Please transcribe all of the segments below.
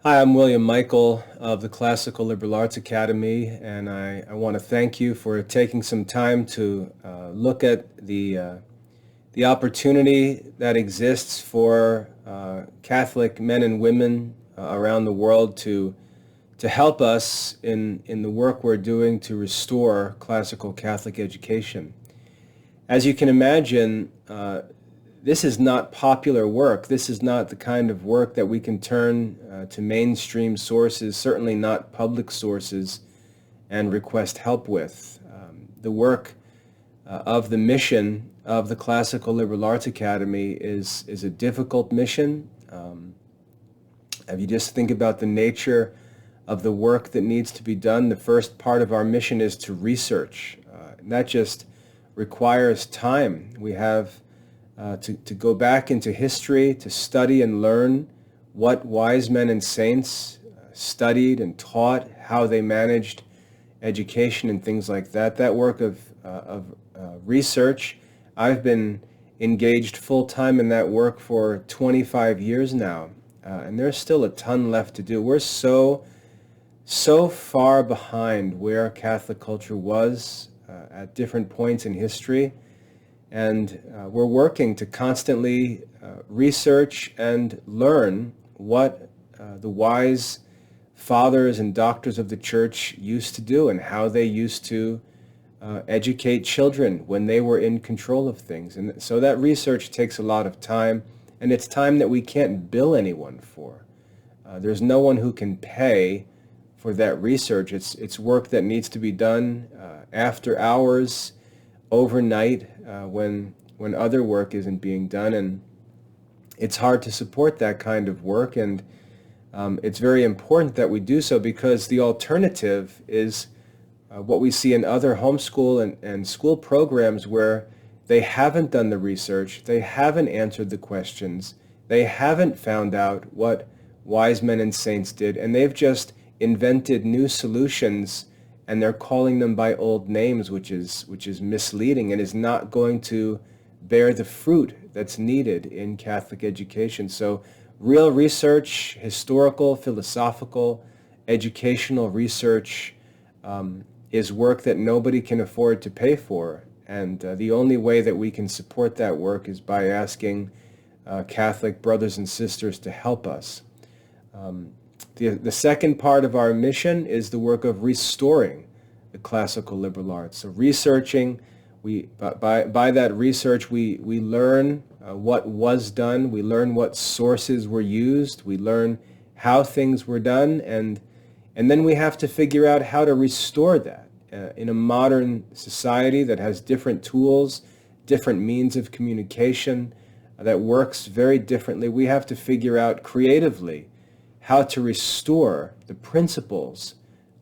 Hi, I'm William Michael of the Classical Liberal Arts Academy, and I want to thank you for taking some time to look at the opportunity that exists for Catholic men and women around the world to help us in the work we're doing to restore classical Catholic education. As you can imagine, this is not popular work. This is not the kind of work that we can turn to mainstream sources, certainly not public sources, and request help with. The work of the mission of the Classical Liberal Arts Academy is a difficult mission. If you just think about the nature of the work that needs to be done, the first part of our mission is to research. And that just requires time. We have to go back into history, to study and learn what wise men and saints studied and taught, how they managed education and things like that. That work of research, I've been engaged full-time in that work for 25 years now, and there's still a ton left to do. We're so far behind where Catholic culture was at different points in history. And we're working to constantly research and learn what the wise fathers and doctors of the church used to do and how they used to educate children when they were in control of things. And so that research takes a lot of time, and it's time that we can't bill anyone for. There's no one who can pay for that research. It's work that needs to be done after hours, overnight, when other work isn't being done, and it's hard to support that kind of work. And it's very important that we do so, because the alternative is what we see in other homeschool and school programs, where they haven't done the research, they haven't answered the questions, they haven't found out what wise men and saints did, and they've just invented new solutions, and they're calling them by old names, which is misleading and is not going to bear the fruit that's needed in Catholic education. So real research, historical, philosophical, educational research is work that nobody can afford to pay for. And the only way that we can support that work is by asking Catholic brothers and sisters to help us. The second part of our mission is the work of restoring the classical liberal arts. So researching, by that research, we learn what was done, we learn what sources were used, we learn how things were done, and then we have to figure out how to restore that in a modern society that has different tools, different means of communication, that works very differently. We have to figure out creatively how to restore the principles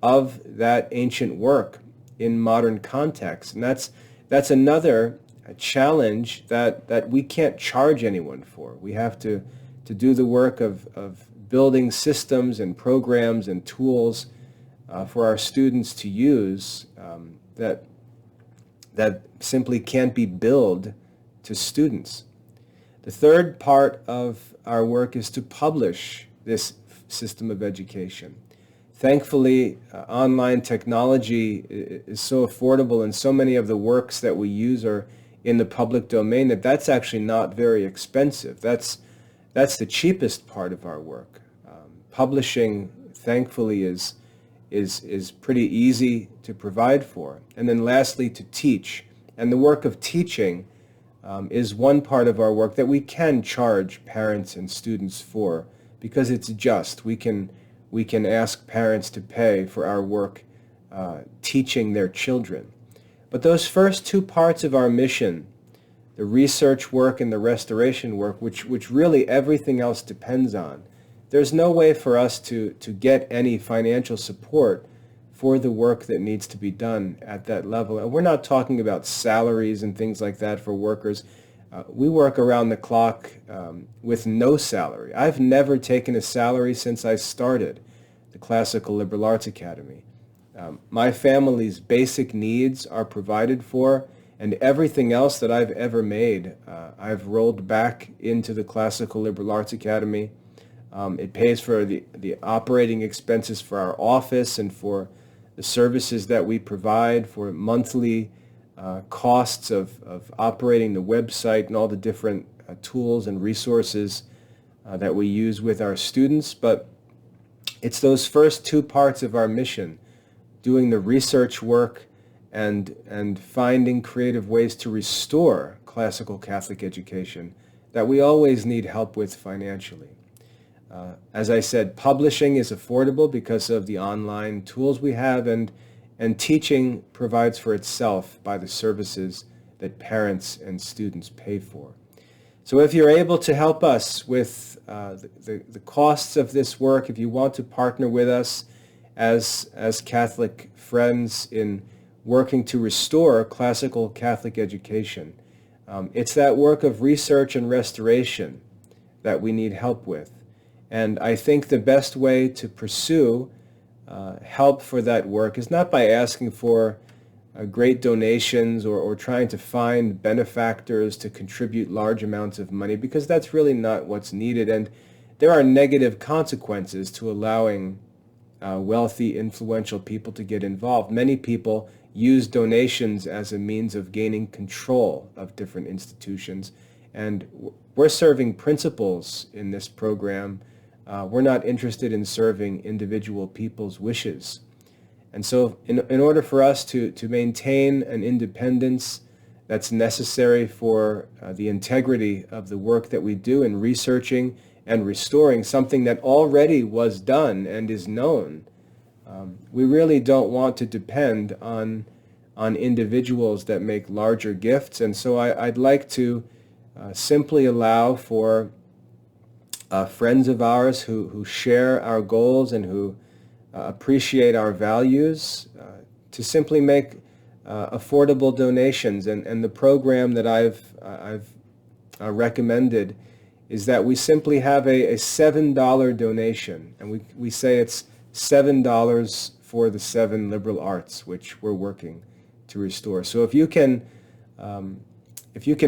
of that ancient work in modern context. And that's another challenge that we can't charge anyone for. We have to do the work of building systems and programs and tools for our students to use that simply can't be billed to students. The third part of our work is to publish this system of education. Thankfully, online technology is so affordable, and so many of the works that we use are in the public domain that's actually not very expensive. That's the cheapest part of our work. Publishing, thankfully, is pretty easy to provide for. And then lastly, to teach. And the work of teaching is one part of our work that we can charge parents and students for, because it's just. We can ask parents to pay for our work teaching their children. But those first two parts of our mission, the research work and the restoration work, which really everything else depends on, there's no way for us to get any financial support for the work that needs to be done at that level. And we're not talking about salaries and things like that for workers. We work around the clock with no salary. I've never taken a salary since I started the Classical Liberal Arts Academy. My family's basic needs are provided for, and everything else that I've ever made, I've rolled back into the Classical Liberal Arts Academy. It pays for the operating expenses for our office and for the services that we provide, for monthly costs of operating the website and all the different tools and resources that we use with our students. But it's those first two parts of our mission, doing the research work and finding creative ways to restore classical Catholic education, that we always need help with financially. As I said, publishing is affordable because of the online tools we have, and teaching provides for itself by the services that parents and students pay for. So if you're able to help us with the costs of this work, if you want to partner with us as Catholic friends in working to restore classical Catholic education, it's that work of research and restoration that we need help with. And I think the best way to pursue help for that work is not by asking for great donations or trying to find benefactors to contribute large amounts of money, because that's really not what's needed. And there are negative consequences to allowing wealthy, influential people to get involved. Many people use donations as a means of gaining control of different institutions. And we're serving principles in this program. We're not interested in serving individual people's wishes. And so in order for us to maintain an independence that's necessary for the integrity of the work that we do in researching and restoring something that already was done and is known, we really don't want to depend on individuals that make larger gifts. And so I'd like to simply allow for friends of ours who share our goals and who appreciate our values to simply make affordable donations. And the program that I've recommended is that we simply have a $7 donation, and we say it's $7 for the 7 liberal arts, which we're working to restore. So if you can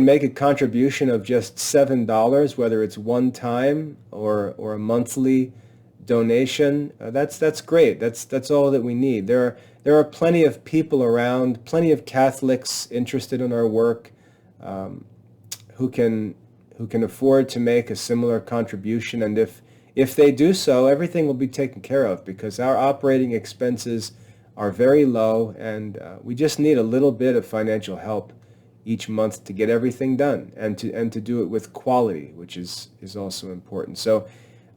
make a contribution of just $7, whether it's one time or a monthly donation, that's great. That's all that we need. There are plenty of people around, plenty of Catholics interested in our work, who can afford to make a similar contribution. And if they do so, everything will be taken care of, because our operating expenses are very low, and we just need a little bit of financial help each month to get everything done, and to do it with quality, which is also important. So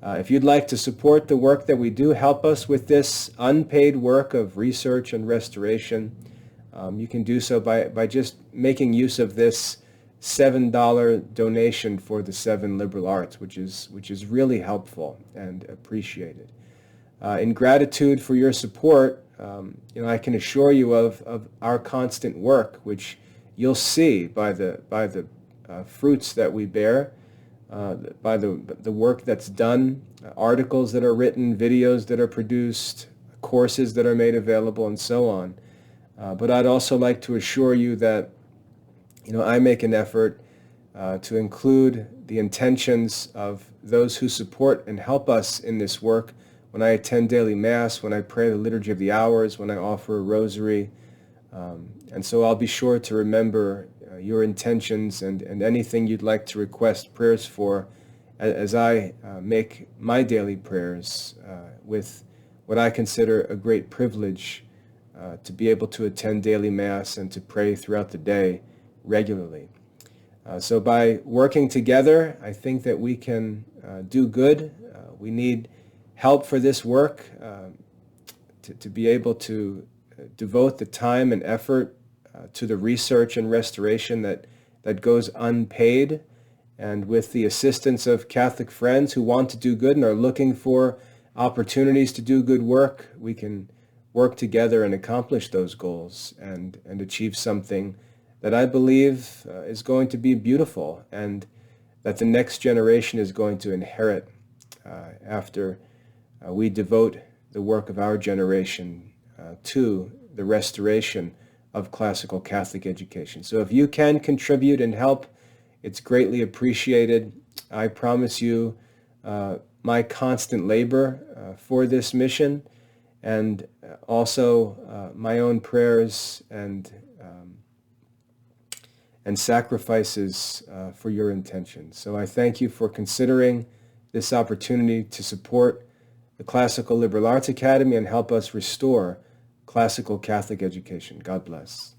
if you'd like to support the work that we do, help us with this unpaid work of research and restoration, you can do so by just making use of this $7 donation for the 7 liberal arts, which is really helpful and appreciated. In gratitude for your support, I can assure you of our constant work, which you'll see by the fruits that we bear, by the work that's done, articles that are written, videos that are produced, courses that are made available, and so on. But I'd also like to assure you that I make an effort to include the intentions of those who support and help us in this work when I attend daily Mass, when I pray the Liturgy of the Hours, when I offer a rosary. And so I'll be sure to remember your intentions and anything you'd like to request prayers for as I make my daily prayers with what I consider a great privilege to be able to attend daily Mass and to pray throughout the day regularly. So by working together, I think that we can do good. We need help for this work to be able to devote the time and effort to the research and restoration that goes unpaid. And with the assistance of Catholic friends who want to do good and are looking for opportunities to do good work, we can work together and accomplish those goals and achieve something that I believe is going to be beautiful, and that the next generation is going to inherit after we devote the work of our generation to the restoration of classical Catholic education. So if you can contribute and help, it's greatly appreciated. I promise you, my constant labor for this mission, and also my own prayers and sacrifices for your intentions. So I thank you for considering this opportunity to support the Classical Liberal Arts Academy and help us restore classical Catholic education. God bless.